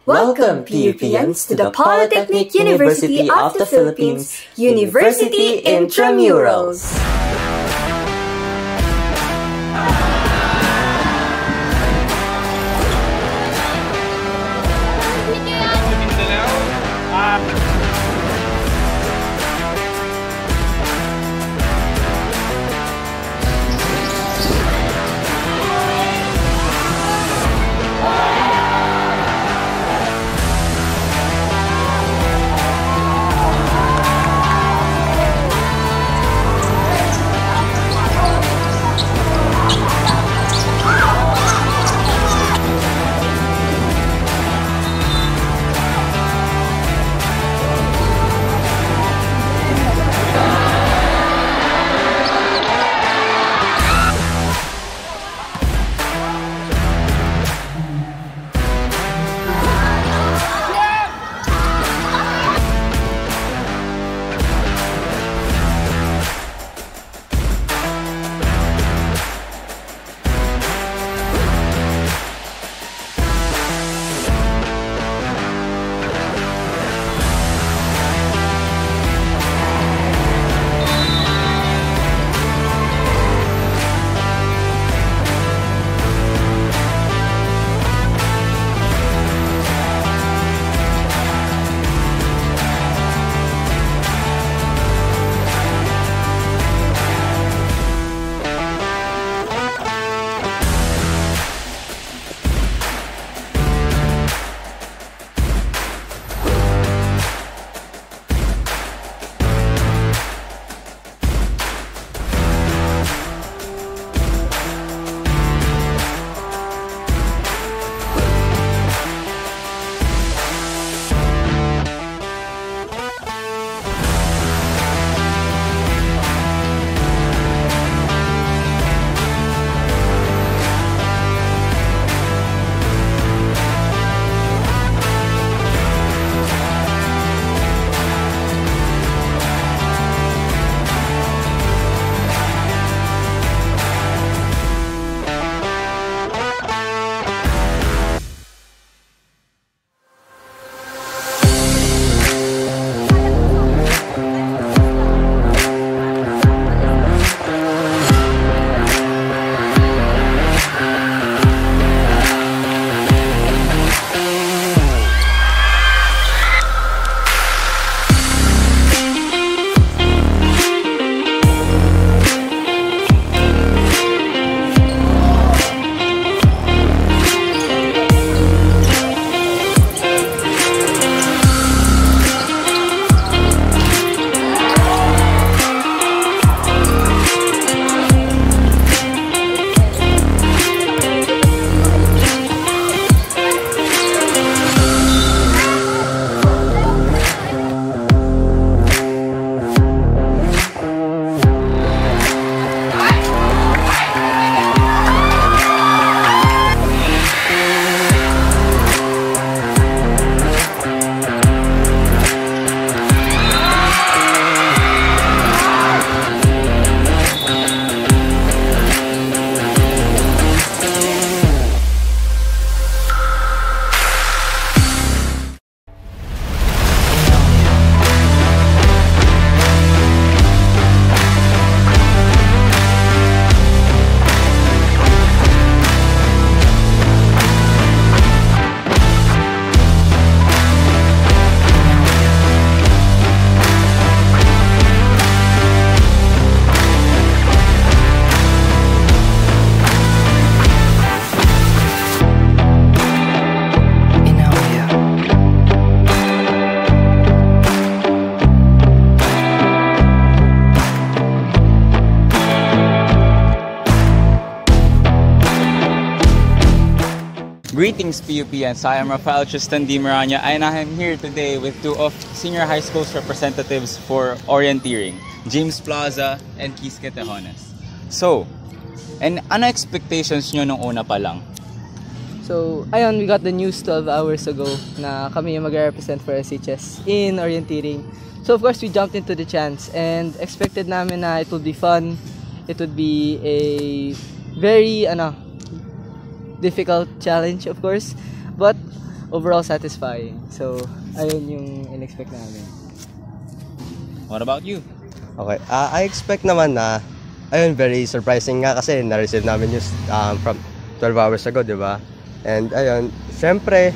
Welcome, PUPians, to the Polytechnic University of the Philippines University Intramurals. Greetings, PUPians. I am Rafael Tristan Di Maranya, and I am here today with two of senior high school's representatives for orienteering, James Plaza and Quisque Tejones. So, and ano expectations nyo nung una pa lang? So, ayun, we got the news 12 hours ago na kami yung mag-represent for SHS in orienteering. So, of course, we jumped into the chance and expected namin na it would be fun. It would be a very, difficult challenge, of course. But overall satisfying. So, ayun yung in-expect namin. What about you? Okay, I expect naman na, ayun, very surprising nga kasi na-receive namin news from 12 hours ago, di ba? And ayun, syempre,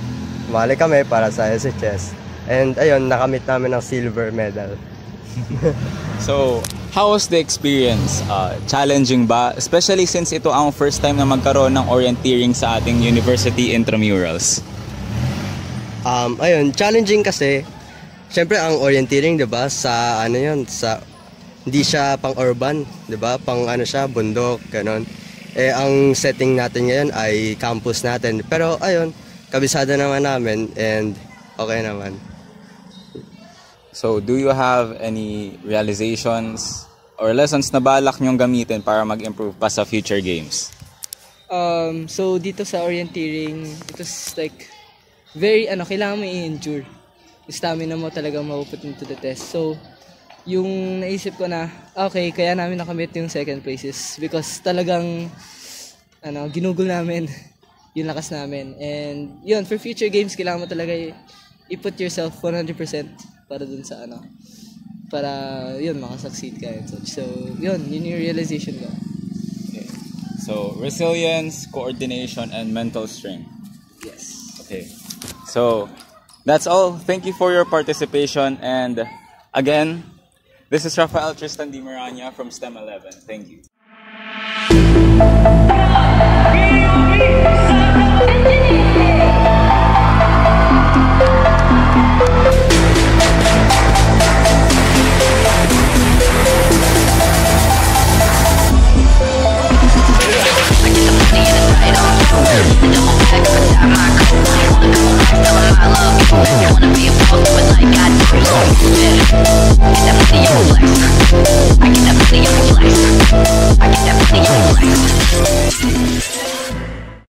mali kami para sa SHS. And ayun, nakamit namin ng silver medal. So, how was the experience? Challenging ba? Especially since ito ang first time na magkaroon ng orienteering sa ating University Intramurals. Ayun, challenging kasi, syempre ang orienteering, di ba, sa ano yun, sa hindi siya pang urban, 'di ba? Pang ano siya, bundok, ganun. Ang setting natin ngayon ay campus natin. Pero ayun, kabisado naman namin and okay naman. So, do you have any realizations or lessons na balak nyong gamitin para mag-improve pa sa future games? So dito sa orienteering, it was like very kailangan mo i-endure. Stamina mo talagang mapuput into the test. So, yung naisip ko na, okay, kaya namin nakamit yung second places because talagang, ginugol namin yung lakas namin. And yun, for future games, kailangan mo talaga i-put yourself 100% para dun sa para yun, makasucceed ka and such. So, yun yung realization ko. Okay. So, resilience, coordination, and mental strength. Yes. Okay. So, that's all. Thank you for your participation and again, this is Rafael Tristan Di Maranya from STEM 11. Thank you.